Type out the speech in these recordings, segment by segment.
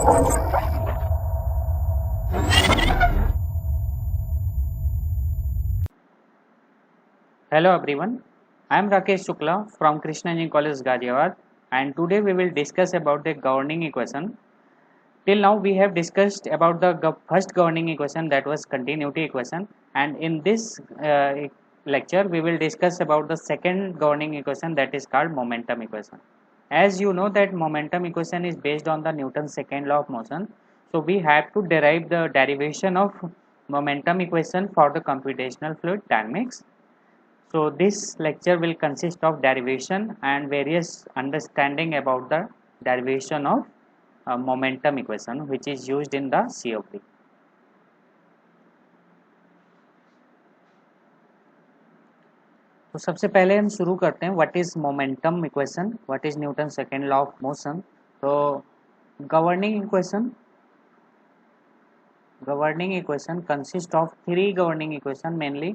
Hello everyone, I am Rakesh Shukla from Krishna Engineering College Ghaziabad, and today we will discuss about the governing equation. Till now we have discussed about the first governing equation, that was continuity equation, and in this lecture we will discuss about the second governing equation, that is called momentum equation. As you know that momentum equation is based on the Newton's second law of motion, so we have to derive the derivation of momentum equation for the computational fluid dynamics. So this lecture will consist of derivation and various understanding about the derivation of momentum equation which is used in the COP. तो सबसे पहले हम शुरू करते हैं what is momentum equation, what is Newton second law of motion. तो governing equation consist of three governing equation mainly.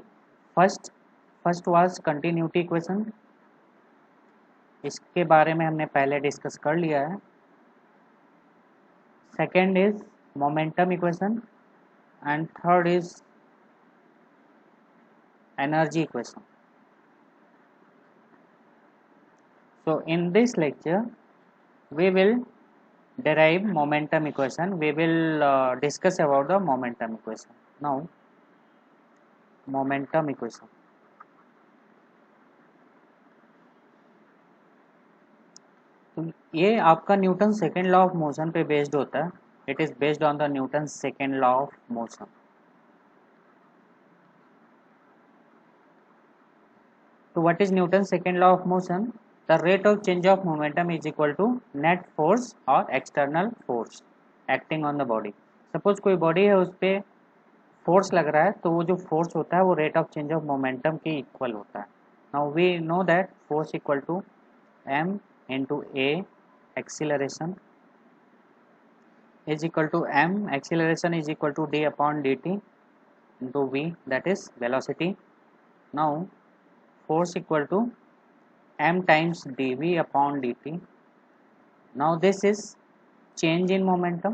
First was continuity equation, इसके बारे में हमने पहले डिस्कस कर लिया है. Second is momentum equation and third is energy equation. So in this lecture we will derive momentum equation. We will discuss about the momentum equation. Now momentum equation. तो ये आपका Newton second law of motion पे based होता है. It is based on the Newton second law of motion. तो what is Newton second law of motion? The rate of change of momentum is equal to net force or external force acting on the body. Suppose कोई body है उस पर force लग रहा है, तो वो जो फोर्स होता है वो rate of change of momentum के इक्वल होता है. Now we know that force equal to m into a acceleration is equal to m acceleration is equal to d upon dt into v, that is velocity. Now force equal to m times dv upon dt. Now this is change in momentum.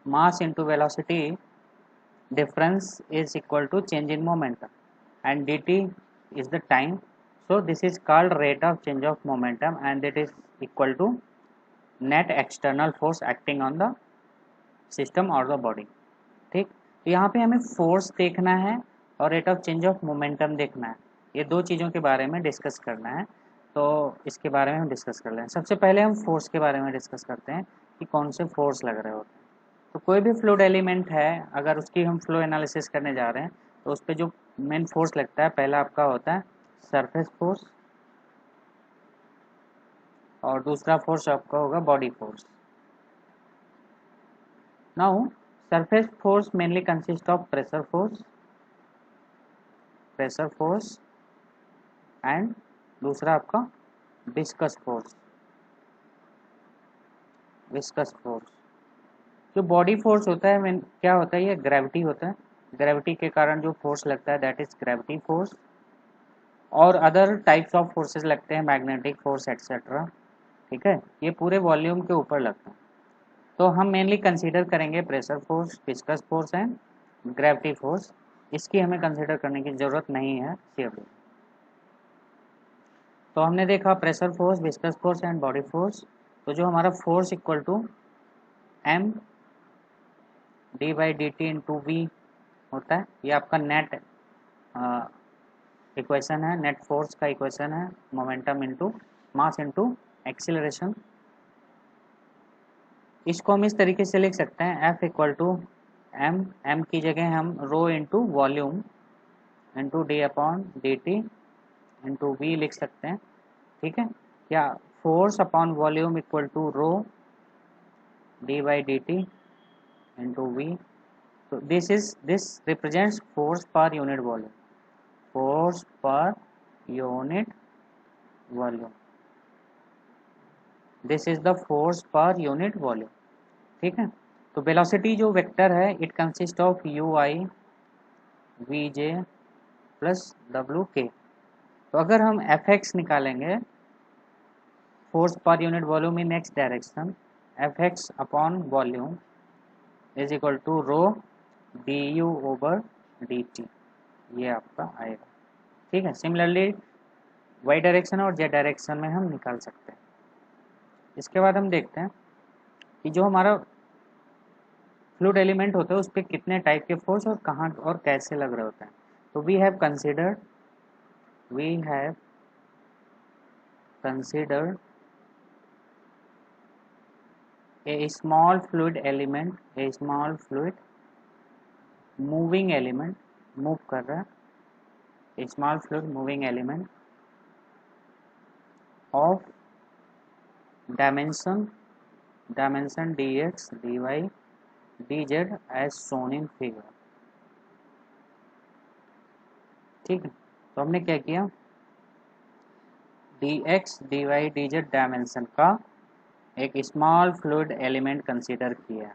Mass into velocity difference is equal to change in momentum, and dt is the time. So this is called rate of change of momentum, and it is equal to net external force acting on the system or the body. ठीक, तो यहाँ पे हमें force देखना है और rate of change of momentum देखना है. ये दो चीज़ों के बारे में डिस्कस करना है, तो इसके बारे में हम डिस्कस कर लें. सबसे पहले हम फोर्स के बारे में डिस्कस करते हैं कि कौन से फोर्स लग रहे होते हैं. तो कोई भी फ्लूइड एलिमेंट है, अगर उसकी हम फ्लो एनालिसिस करने जा रहे हैं तो उस पर जो मेन फोर्स लगता है, पहला आपका होता है सरफेस फोर्स और दूसरा फोर्स आपका होगा body force. Now surface force mainly consist of pressure force and दूसरा आपका विस्कस फोर्स. जो बॉडी फोर्स होता है क्या होता है, ये ग्रेविटी होता है. ग्रेविटी के कारण जो फोर्स लगता है दैट इज ग्रेविटी फोर्स, और अदर टाइप्स ऑफ फोर्सेस लगते हैं, मैग्नेटिक फोर्स एक्सेट्रा. ठीक है, ये पूरे वॉल्यूम के ऊपर लगता है. तो हम मेनली कंसीडर करेंगे pressure force, viscous force and gravity force. इसकी हमें कंसीडर करने की ज़रूरत नहीं है सीएफडी. तो हमने देखा pressure force, viscous force and body force. तो जो हमारा force equal to m d by d t into v होता है, ये आपका नेट इक्वेशन है, नेट फोर्स का इक्वेशन है. Momentum into mass into acceleration. इसको हम इस तरीके से लिख सकते हैं F इक्वल टू m की जगह हम rho into volume into d upon d t into v लिख सकते हैं. ठीक है, या force upon volume equal to rho d by d t into v. तो this represents force per unit volume. This is the force per unit volume. ठीक है, तो वेलोसिटी जो वेक्टर है it consist of u i v j plus डब्ल्यू k. तो अगर हम एफ एक्स निकालेंगे, force per unit volume in x direction Fx upon volume is equal to rho du over dt, ये आपका आएगा। ठीक है, सिमिलरली y डायरेक्शन और z डायरेक्शन में हम निकाल सकते हैं। इसके बाद हम देखते हैं कि जो हमारा फ्लूइड एलिमेंट होता है उस पर कितने टाइप के फोर्स और कहाँ और कैसे लग रहे होते हैं। तो we have considered a small fluid element, a small fluid moving element, move कर रहा है, a small fluid moving element of dimension dx dy dz as shown in figure। ठीक है, तो हमने क्या किया, dx dy dz डायमेंशन का एक स्मॉल फ्लूइड एलिमेंट कंसीडर किया।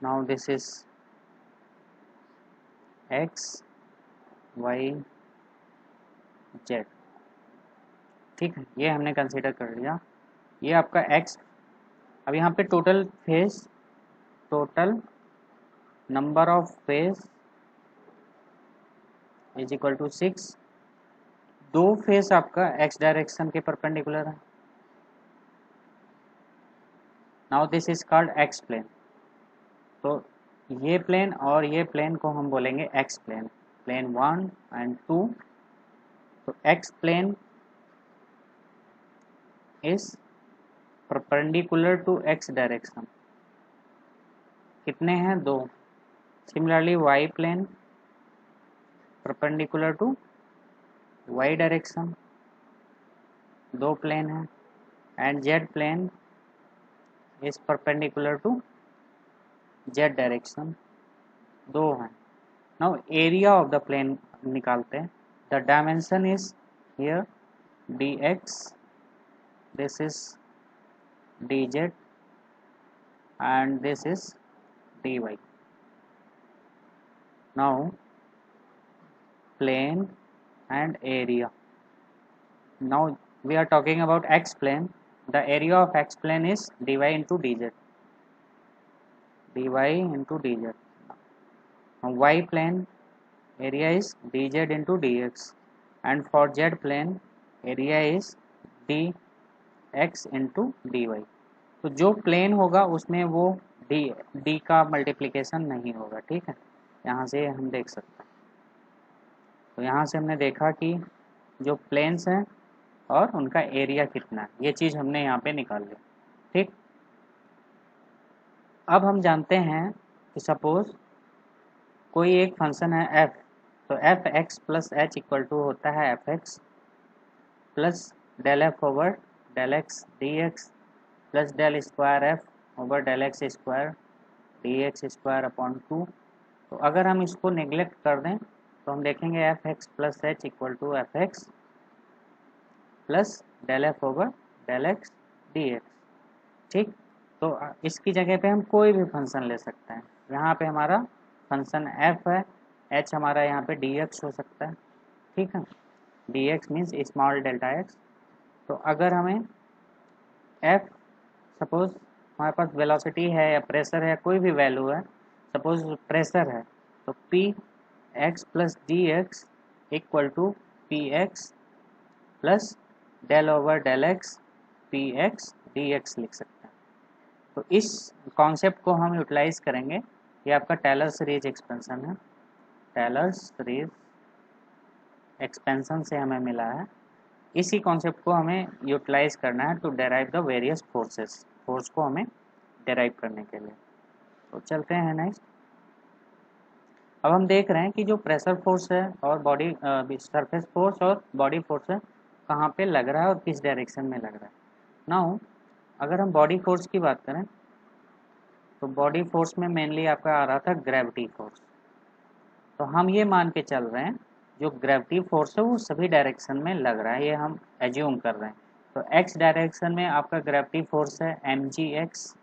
Now this is x y z। ठीक है, ये हमने कंसीडर कर लिया। ये आपका x, अब यहाँ पे total number of phase is equal to 6। दो फेस आपका x डायरेक्शन के परपेंडिकुलर है। Now this is called x plane. तो ये प्लेन और ये प्लेन को हम बोलेंगे x प्लेन, प्लेन 1 एंड 2। तो x plane is perpendicular to x direction, कितने हैं, दो। Similarly y plane perpendicular to y direction, दो प्लेन हैं। And z plane is perpendicular to z direction, दो हैं। Now area of the plane निकालते हैं। The dimension is here dx, this is dz and this is dy। now plane and area, now we are talking about x plane, the area of x plane is dy into dz, now y plane area is dz into dx and for z plane area is dx into dy। तो जो plane होगा उसमें वो D का multiplication नहीं होगा। ठीक है, यहाँ से हम देख सकते हैं। तो यहाँ से हमने देखा कि जो प्लेन्स हैं और उनका एरिया कितना है, ये चीज़ हमने यहाँ पे निकाल ली। ठीक, अब हम जानते हैं कि सपोज कोई एक फंक्शन है f, तो f x plus h equal to होता है f x plus del f over del x d x plus del square f over del x square d x square upon 2। तो अगर हम इसको नेग्लेक्ट कर दें तो हम देखेंगे f x plus h equal to f x plus del f over del x d x. ठीक, तो इसकी जगह पे हम कोई भी फंक्शन ले सकते हैं। यहाँ पे हमारा फंक्शन एफ है, एच हमारा यहाँ पे डी एक्स हो सकता है। ठीक है, D x means small delta x. तो अगर हमें एफ, सपोज हमारे पास वेलोसिटी है या प्रेशर है, कोई भी वैल्यू है, सपोज प्रेशर है, तो p x plus d x equal to p x plus del over del x p x d x लिख सकते हैं। तो इस कॉन्सेप्ट को हम यूटिलाइज करेंगे। ये आपका टेलर सीरीज एक्सपेंशन है, टेलर सीरीज एक्सपेंशन से हमें मिला है। इसी कॉन्सेप्ट को हमें यूटिलाइज करना है to derive the various forces, force को हमें डेराइव करने के लिए। तो चलते हैं नेक्स्ट। अब हम देख रहे हैं कि जो प्रेशर फोर्स है और बॉडी सरफेस फोर्स और बॉडी फोर्स है कहाँ पे लग रहा है और किस डायरेक्शन में लग रहा है। नाउ अगर हम बॉडी फोर्स की बात करें तो बॉडी फोर्स में मेनली आपका आ रहा था ग्रेविटी फोर्स। तो हम ये मान के चल रहे हैं जो ग्रेविटी फोर्स है वो सभी डायरेक्शन में लग रहा है, ये हम एज्यूम कर रहे हैं। तो एक्स डायरेक्शन में आपका ग्रेविटी फोर्स है mgx,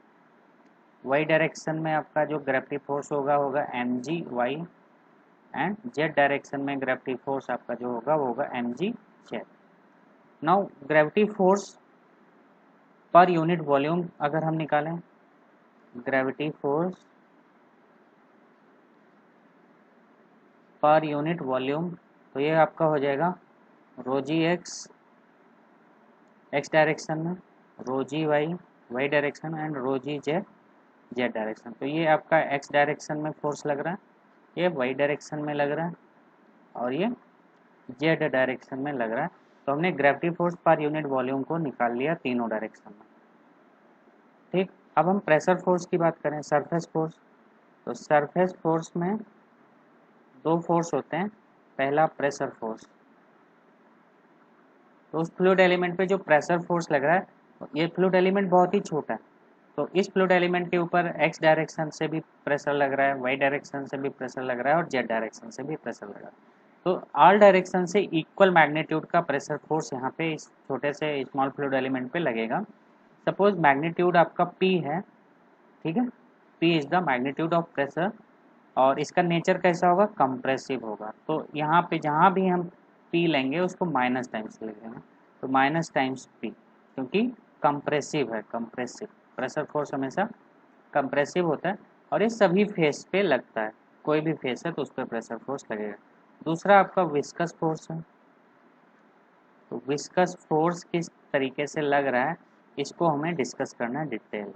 वाई डायरेक्शन में आपका जो ग्रेविटी फोर्स होगा m g y, and z direction में ग्रेविटी फोर्स आपका जो होगा वो होगा m g z. Now gravity force per unit volume अगर हम निकालें, gravity force per unit volume, तो ये आपका हो जाएगा rho g x x direction में, rho g y y direction, and rho g z z direction. तो ये आपका एक्स डायरेक्शन में फोर्स लग रहा है, ये वाई डायरेक्शन में लग रहा है, और ये जेड डायरेक्शन में लग रहा है। तो हमने gravity force per unit volume को निकाल लिया तीनों डायरेक्शन में। ठीक, अब हम प्रेशर फोर्स की बात करें, सरफेस फोर्स। तो सरफेस फोर्स में दो फोर्स होते हैं, पहला प्रेशर फोर्स। तो उस फ्लूइड एलिमेंट पे जो प्रेशर फोर्स लग रहा है, ये फ्लूइड एलिमेंट बहुत ही छोटा है, तो इस फ्लूइड एलिमेंट के ऊपर एक्स डायरेक्शन से भी प्रेशर लग रहा है, वाई डायरेक्शन से भी प्रेशर लग रहा है, और जेड डायरेक्शन से भी प्रेशर लग रहा है। तो ऑल डायरेक्शन से इक्वल मैग्नीट्यूड का प्रेशर फोर्स यहाँ पे इस छोटे से स्मॉल फ्लूइड एलिमेंट पे लगेगा। सपोज मैग्नीट्यूड आपका P है, ठीक है, P is the magnitude of pressure, और इसका नेचर कैसा होगा, कंप्रेसिव होगा। तो यहाँ पे जहाँ भी हम P लेंगे उसको माइनस टाइम्स लिखेंगे, तो माइनस टाइम्स P, क्योंकि कंप्रेसिव है, कंप्रेसिव प्रेशर फोर्स हमेशा कंप्रेसिव होता है, और ये सभी फेस पे लगता है, कोई भी फेस है तो उस पर प्रेशर फोर्स लगेगा। दूसरा आपका विस्कस फोर्स है। तो विस्कस फोर्स किस तरीके से लग रहा है, इसको हमें डिस्कस करना है डिटेल।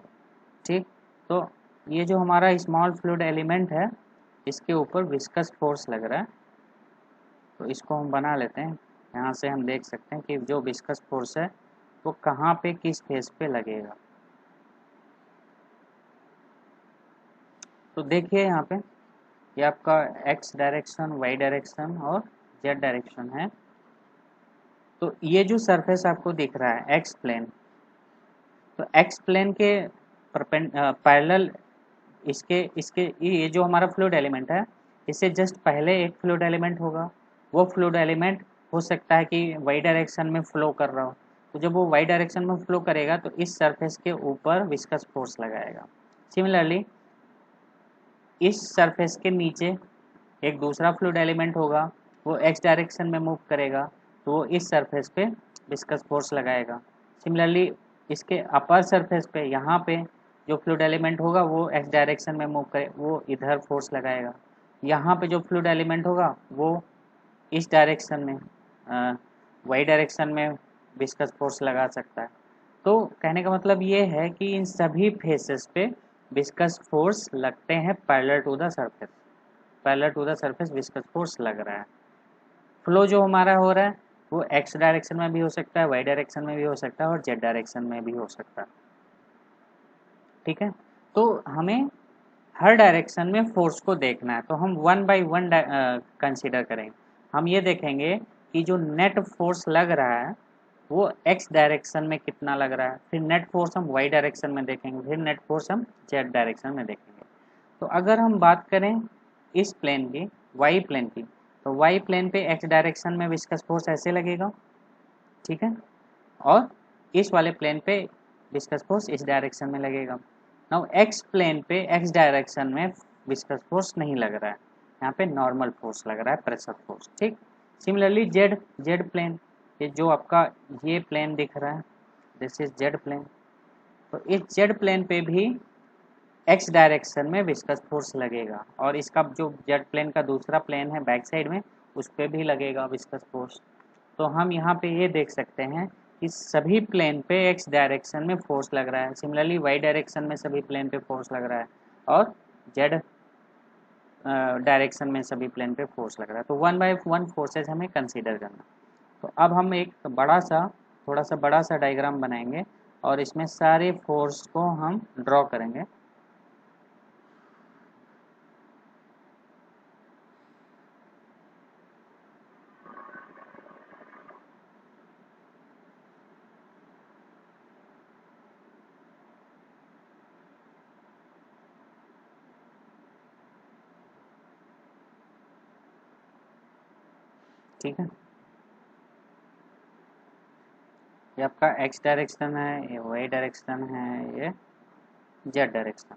ठीक, तो ये जो हमारा स्मॉल फ्लूइड एलिमेंट है, इसके ऊपर विस्कस फोर्स लग रहा है, तो इसको हम बना लेते हैं। यहाँ से हम देख सकते हैं कि जो विस्कस फोर्स है वो कहाँ पे किस फेस पे लगेगा। तो देखिए यहाँ पे ये आपका एक्स डायरेक्शन, वाई डायरेक्शन और जेड डायरेक्शन है। तो ये जो सरफेस आपको दिख रहा है एक्स प्लेन, तो एक्स प्लेन के पैरेलल इसके इसके ये जो हमारा फ्लूइड एलिमेंट है, इससे जस्ट पहले एक फ्लूइड एलिमेंट होगा। वो फ्लूइड एलिमेंट हो सकता है कि वाई डायरेक्शन में फ्लो कर रहा हो, तो जब वो वाई डायरेक्शन में फ्लो करेगा तो इस सरफेस के ऊपर विस्कस फोर्स लगाएगा। सिमिलरली इस सरफेस के नीचे एक दूसरा फ्लूइड एलिमेंट होगा, वो एक्स डायरेक्शन में मूव करेगा, तो वो इस सरफेस पे विस्कस फोर्स लगाएगा। सिमिलरली इसके अपर सरफेस पे यहाँ पे जो फ्लूइड एलिमेंट होगा वो एक्स डायरेक्शन में मूव करे, वो इधर फोर्स लगाएगा। यहाँ पे जो फ्लूइड एलिमेंट होगा वो इस डायरेक्शन में वाई डायरेक्शन में विस्कस फोर्स लगा सकता है। तो कहने का मतलब ये है कि इन सभी फेसेस पे विस्कस फोर्स लगते हैं parallel to the surface, parallel to the surface viscous force लग रहा है। फ्लो जो हमारा हो रहा है वो एक्स डायरेक्शन में भी हो सकता है, वाई डायरेक्शन में भी हो सकता है, और जेड डायरेक्शन में भी हो सकता है। ठीक है, तो हमें हर डायरेक्शन में फोर्स को देखना है, तो हम वन बाय वन कंसीडर करेंगे। हम ये देखेंगे कि जो नेट फोर्स लग रहा है वो एक्स डायरेक्शन में कितना लग रहा है, फिर नेट फोर्स हम वाई डायरेक्शन में देखेंगे, फिर नेट फोर्स हम जेड डायरेक्शन में देखेंगे। तो अगर हम बात करें इस प्लेन की, वाई प्लेन की, तो वाई प्लेन पे एक्स डायरेक्शन में विस्कस फोर्स ऐसे लगेगा, ठीक है, और इस वाले प्लेन पे विस्कस फोर्स इस डायरेक्शन में लगेगा। नाउ एक्स प्लेन पे एक्स डायरेक्शन में विस्कस फोर्स नहीं लग रहा है, यहाँ पे नॉर्मल फोर्स लग रहा है, प्रेशर फोर्स। ठीक, सिमिलरली जेड जेड प्लेन, ये जो आपका ये प्लेन दिख रहा है, दिस इज जेड प्लेन, तो इस जेड प्लेन पे भी एक्स डायरेक्शन में विस्कस फोर्स लगेगा, और इसका जो जेड प्लेन का दूसरा प्लेन है बैक साइड में, उस पर भी लगेगा विस्कस फोर्स। तो हम यहाँ पे ये देख सकते हैं कि सभी प्लेन पे एक्स डायरेक्शन में फोर्स लग रहा है, सिमिलरली वाई डायरेक्शन में सभी प्लेन पे फोर्स लग रहा है, और जेड डायरेक्शन में सभी प्लेन पे फोर्स लग रहा है। तो वन बाय वन फोर्सेज हमें कंसीडर करना। तो अब हम एक बड़ा सा, थोड़ा सा बड़ा सा डायग्राम बनाएंगे, और इसमें सारे फोर्स को हम ड्रॉ करेंगे। ठीक है, ये आपका एक्स डायरेक्शन है, ये वाई डायरेक्शन है, ये जेड डायरेक्शन।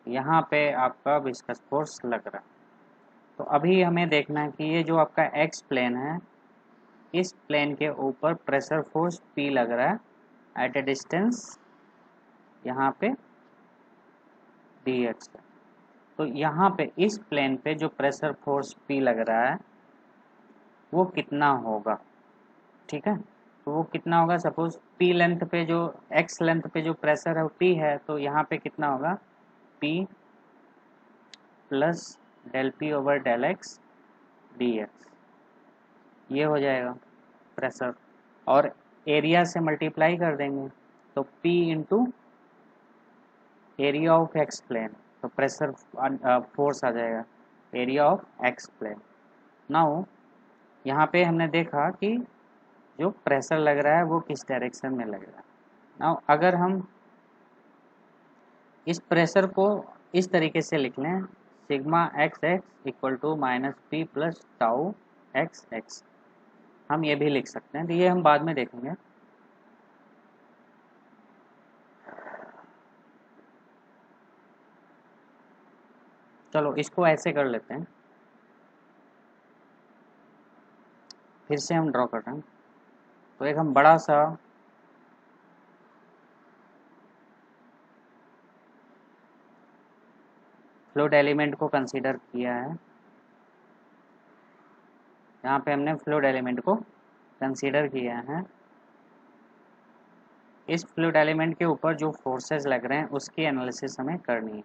यहाँ पे आपका विस्कस फोर्स लग रहा है। तो अभी हमें देखना है कि ये जो आपका एक्स प्लेन है, इस प्लेन के ऊपर प्रेशर फोर्स P लग रहा है एट ए डिस्टेंस यहाँ पे dx है। तो यहाँ पे इस प्लेन पे जो प्रेशर फोर्स P लग रहा है वो कितना होगा, ठीक है। तो वो कितना होगा, सपोज P लेंथ पे जो x लेंथ पे जो प्रेशर है वो P है, तो यहाँ पे कितना होगा P plus del P over del x dx, ये हो जाएगा प्रेशर, और एरिया से मल्टीप्लाई कर देंगे तो P into area of x plane, तो प्रेशर फोर्स आ जाएगा area of x plane. Now यहाँ पे हमने देखा कि जो प्रेशर लग रहा है वो किस डायरेक्शन में लग रहा है। नाउ अगर हम इस प्रेशर को इस तरीके से लिख लें, sigma x x equal to minus p plus tau x x, हम ये भी लिख सकते हैं, तो ये हम बाद में देखेंगे। चलो इसको ऐसे कर लेते हैं, फिर से हम ड्रॉ कर रहे हैं। तो एक हम बड़ा सा फ्लूइड एलिमेंट को कंसीडर किया है, यहाँ पे हमने फ्लूइड एलिमेंट को कंसीडर किया है। इस फ्लूइड एलिमेंट के ऊपर जो फोर्सेस लग रहे हैं उसकी एनालिसिस हमें करनी है,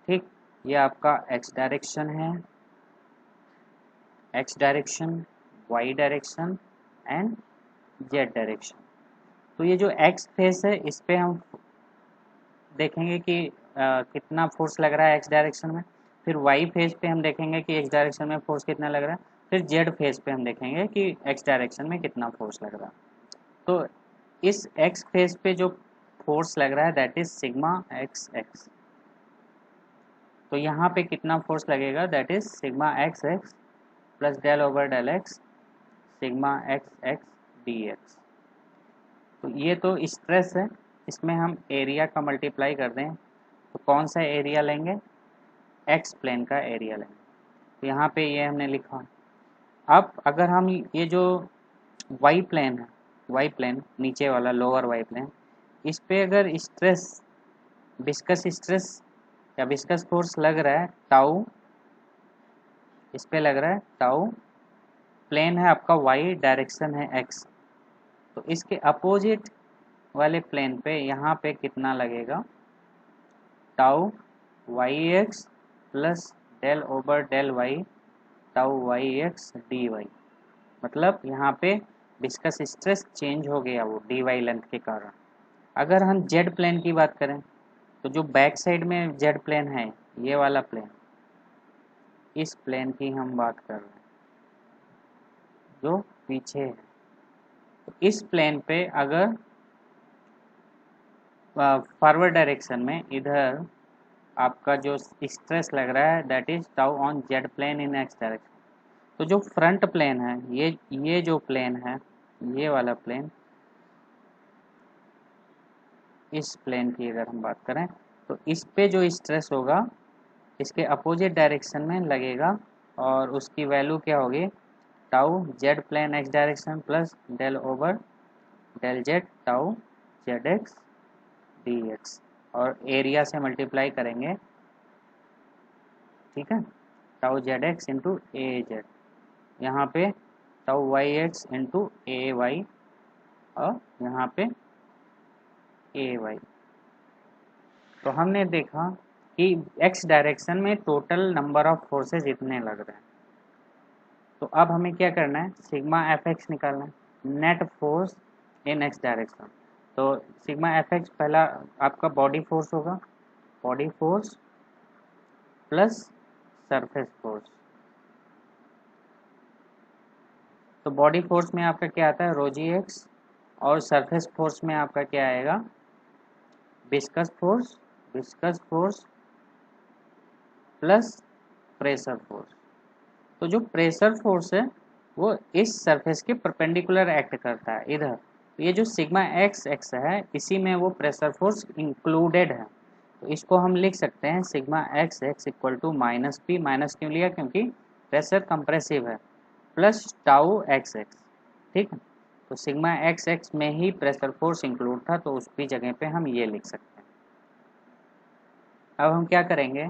ठीक। ये आपका एक्स डायरेक्शन है, x direction, y direction and z direction. तो ये जो एक्स फेस है इस पे हम देखेंगे कि कितना फोर्स लग रहा है एक्स डायरेक्शन में, फिर वाई फेस पे हम देखेंगे कि एक्स डायरेक्शन में फोर्स कितना लग रहा है, फिर जेड फेस पे हम देखेंगे कि एक्स डायरेक्शन में कितना फोर्स लग रहा है। तो इस एक्स फेस पे जो फोर्स लग रहा है that is sigma x x, तो यहाँ पे कितना फोर्स लगेगा that is sigma x x plus del over del x sigma x x d x. तो ये तो स्ट्रेस है, इसमें हम एरिया का मल्टीप्लाई कर दें तो कौन सा एरिया लेंगे, एक्स प्लेन का एरिया लेंगे। तो यहाँ पे ये हमने लिखा। अब अगर हम ये जो वाई प्लेन है, वाई प्लेन नीचे वाला लोअर वाई प्लेन, इस पे अगर स्ट्रेस विस्कस स्ट्रेस या विस्कस फोर्स लग रहा है टाउ, इस पे लग रहा है टाउ, प्लेन है आपका वाई, डायरेक्शन है एक्स, तो इसके अपोजिट वाले प्लेन पे यहाँ पे कितना लगेगा tau y x plus del over del y tau y x d y, मतलब यहाँ पे विस्कस स्ट्रेस चेंज हो गया वो डी वाई लेंथ के कारण। अगर हम जेड प्लेन की बात करें तो जो बैक साइड में जेड प्लेन है, ये वाला प्लेन, इस प्लेन की हम बात कर रहे हैं जो पीछे है, तो इस प्लेन पे अगर फॉरवर्ड डायरेक्शन में इधर आपका जो स्ट्रेस लग रहा है that is tau on z plane in x direction, तो जो फ्रंट प्लेन है ये जो प्लेन है, ये वाला प्लेन, इस प्लेन की अगर हम बात करें तो इस पे जो स्ट्रेस होगा इसके अपोजिट डायरेक्शन में लगेगा, और उसकी वैल्यू क्या होगी tau z plane x direction plus del over del z tau z x d x, और एरिया से मल्टीप्लाई करेंगे, ठीक है, tau z x into a z, यहाँ पे tau y x into a y, और यहाँ पे ए वाई। तो हमने देखा कि एक्स डायरेक्शन में टोटल नंबर ऑफ फोर्सेस इतने लग रहे हैं। तो अब हमें क्या करना है, सिग्मा एफ एक्स निकालना है, net force in x direction. तो सिग्मा एफ एक्स पहला आपका बॉडी फोर्स होगा, body force plus surface force. तो बॉडी फोर्स में आपका क्या आता है रो जी एक्स, और सरफेस फोर्स में आपका क्या आएगा viscous force plus pressure force. तो जो प्रेशर फोर्स है वो इस सरफेस के परपेंडिकुलर एक्ट करता है इधर, तो ये जो सिग्मा एक्स एक्स है इसी में वो प्रेशर फोर्स इंक्लूडेड है। तो इसको हम लिख सकते हैं sigma x x equal to minus p, minus क्यों लिया क्योंकि प्रेशर कंप्रेसिव है, प्लस टाउ एक्स एक्स। ठीक है, तो सिग्मा एक्स एक्स में ही प्रेशर फोर्स इंक्लूड था, तो उसकी जगह पे हम ये लिख सकते हैं। अब हम क्या करेंगे,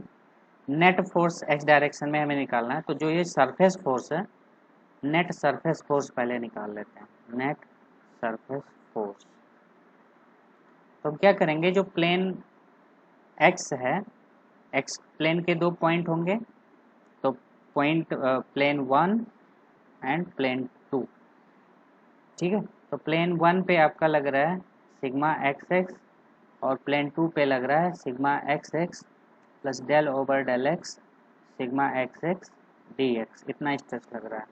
नेट फोर्स एक्स डायरेक्शन में हमें निकालना है, तो जो ये सरफेस फोर्स है, नेट सरफेस फोर्स पहले निकाल लेते हैं। नेट सरफेस फोर्स, तो हम क्या करेंगे, जो प्लेन एक्स है, एक्स प्लेन के दो पॉइंट होंगे, तो पॉइंट प्लेन 1 एंड प्लेन 2। ठीक है, तो प्लेन 1 पे आपका लग रहा है सिग्मा एक्स एक्स, और प्लेन 2 पे लग रहा है sigma x x plus del over del x sigma x x d x, इतना स्ट्रेस लग रहा है।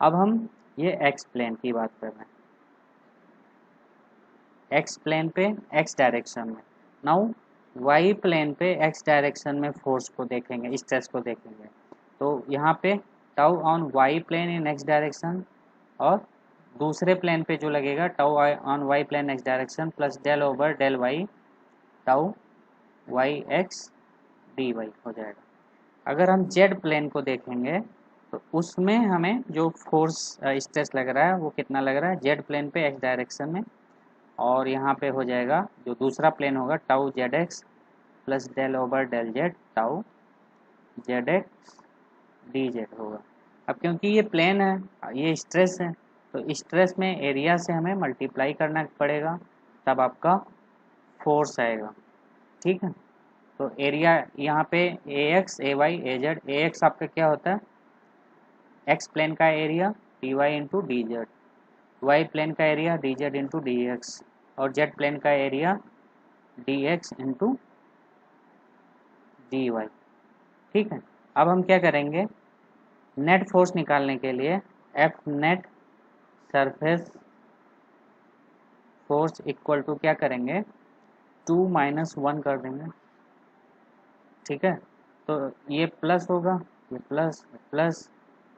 अब हम ये एक्स प्लेन की बात कर रहे हैं, एक्स प्लेन पे एक्स डायरेक्शन में। नाउ वाई प्लेन पे एक्स डायरेक्शन में फोर्स को देखेंगे, स्ट्रेस को देखेंगे, तो यहाँ पे tau on y plane in x direction, और दूसरे प्लेन पे जो लगेगा tau on y plane x direction plus del over del y tau y x d y हो जाएगा। अगर हम जेड प्लेन को देखेंगे तो उसमें हमें जो फोर्स स्ट्रेस लग रहा है वो कितना लग रहा है, जेड प्लेन पे एक्स डायरेक्शन में, और यहाँ पे हो जाएगा जो दूसरा प्लेन होगा tau z x plus del over del z tau z x d z होगा। अब क्योंकि ये प्लेन है, ये स्ट्रेस है, तो स्ट्रेस में एरिया से हमें मल्टीप्लाई करना पड़ेगा, तब आपका फोर्स आएगा। ठीक है, तो एरिया यहाँ पे a x a y a z, a x आपका क्या होता है, एक्स प्लेन का area d y into d z, y plane का area d z into d x, और जेड प्लेन का area d x into d y. ठीक है, अब हम क्या करेंगे, नेट फोर्स निकालने के लिए F net surface force equal to क्या करेंगे, 2 माइनस 1 कर देंगे। ठीक है, तो ये प्लस होगा, ये प्लस प्लस,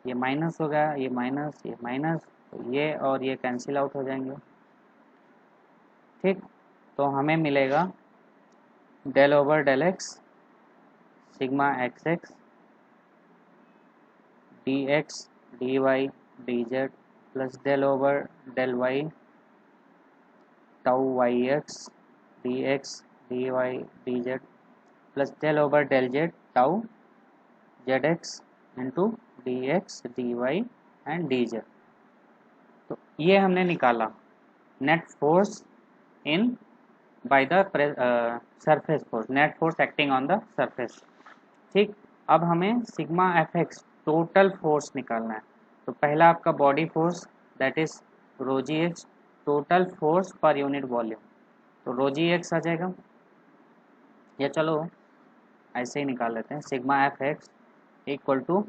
ये माइनस होगा, ये माइनस ये माइनस, तो ये और ये कैंसिल आउट हो जाएंगे। ठीक, तो हमें मिलेगा del over del x sigma x x d x d y d z plus del over del y tau y x d x d y d z plus del over del z tau z x into d x d y and d z. तो ये हमने निकाला net force in by the surface force, net force acting on the surface. ठीक, अब हमें sigma F x total force निकालना है। तो पहला आपका बॉडी फोर्स दैट इज रोजी x, total force per unit volume, तो रोजी एक्स आ जाएगा, या चलो ऐसे ही निकाल लेते हैं, sigma F x equal to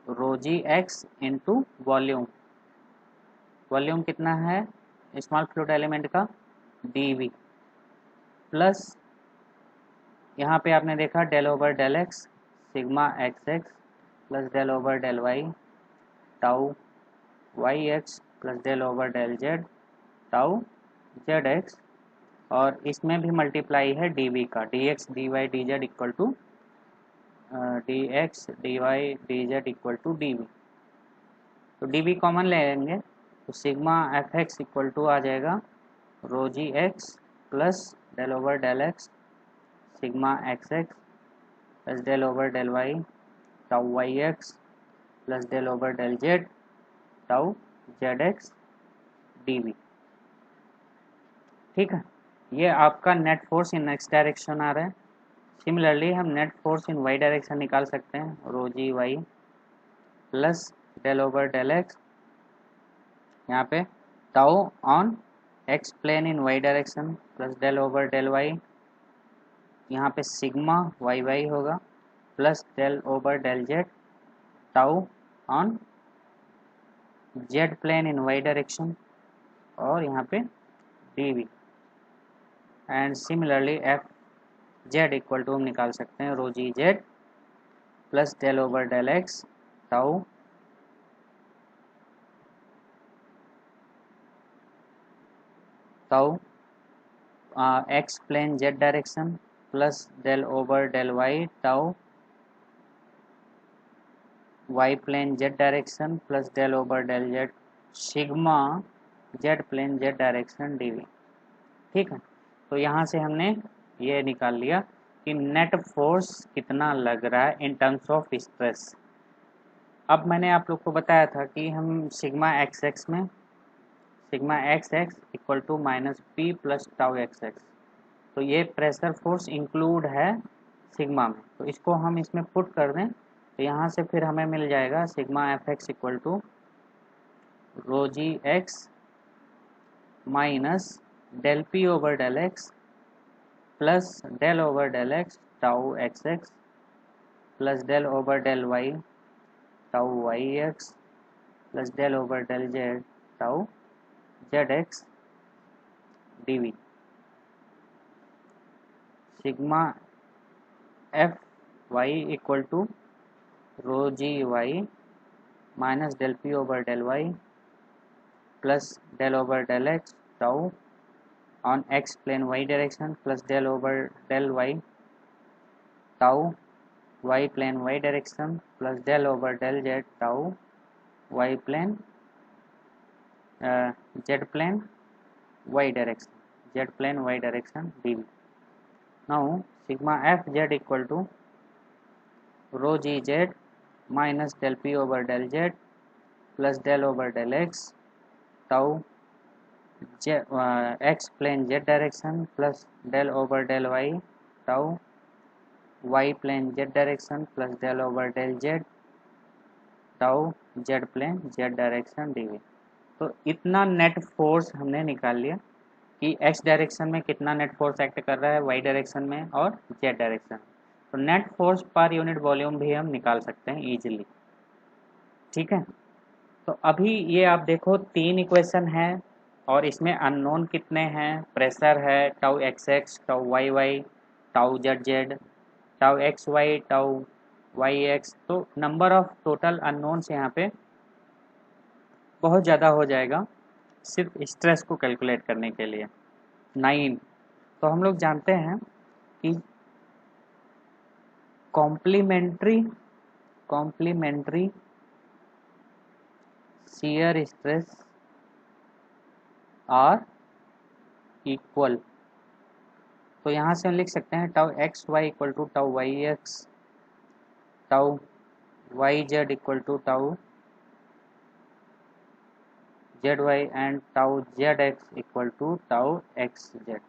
rho g x into volume, volume कितना है स्मॉल फ्लूइड एलिमेंट का डी वी, प्लस यहाँ पे आपने देखा del over del x sigma x x plus del over del y tau y x plus del over del z tau z x, और इसमें भी मल्टीप्लाई है डी वी का, d x d y d z equal to d x d y d z equal to d v. तो d v common ले लेंगे, तो sigma F x equal to आ जाएगा rho g x plus del over del x sigma x x plus del over del y tau y x plus del over del z tau z x d v. ठीक है, ये आपका net force in x direction आ रहा है। Similarly हम net force in y direction निकाल सकते हैं, rho g y plus del over del x, यहाँ पे tau on x plane in y direction plus del over del y, यहाँ पे सिग्मा वाई वाई होगा plus del over del z tau on z plane in y direction, और यहाँ पे d v, and similarly f z equal to हम निकाल सकते हैं rho g z plus del over del x tau tau x plane z direction plus del over del y tau y plane z direction plus del over del z sigma z plane z direction d v. ठीक है, तो यहाँ से हमने ये निकाल लिया कि नेट फोर्स कितना लग रहा है इन टर्म्स ऑफ स्ट्रेस। अब मैंने आप लोग को बताया था कि हम सिग्मा एक्स एक्स में sigma x x equal to minus p plus tau x x, तो ये प्रेशर फोर्स इंक्लूड है सिग्मा में, तो इसको हम इसमें पुट कर दें तो यहाँ से फिर हमें मिल जाएगा sigma F x equal to rho g x minus del p over del x plus del over del x tau x x plus del over del y tau y x plus del over del z tau z x d v. Sigma F y equal to rho g y minus del p over del y plus del over del x tau on x plane y direction plus del over del y tau y plane y direction plus del over del z tau y plane z plane y direction d v. Now sigma F z equal to rho g z minus del p over del z plus del over del x tau x plane z direction plus del over del y tau y plane z direction plus del over del z tau z plane z direction d v. तो इतना net force हमने निकाल लिया कि x direction में कितना net force act कर रहा है वाई डायरेक्शन में और जेड डायरेक्शन। तो net force per unit volume भी हम निकाल सकते हैं इजीली। ठीक है, तो अभी ये आप देखो 3 इक्वेशन है और इसमें अननोन कितने हैं, प्रेशर है tau x x tau y y tau z z tau x y tau y x, तो नंबर ऑफ टोटल अननोन्स यहाँ पे बहुत ज़्यादा हो जाएगा सिर्फ स्ट्रेस को कैलकुलेट करने के लिए 9। तो हम लोग जानते हैं कि complementary shear stress are equal, तो यहाँ से हम लिख सकते हैं tau x y equal to tau y x tau y z equal to tau z y and tau z x equal to tau x z.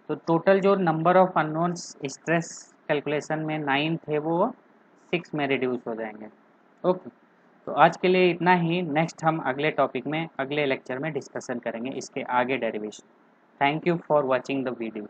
तो टोटल जो number of unknowns stress calculation में 9 थे वो 6 में reduce हो जाएंगे। Okay, तो आज के लिए इतना ही। नेक्स्ट हम अगले टॉपिक में अगले लेक्चर में डिस्कशन करेंगे इसके आगे derivation. Thank you for watching the video.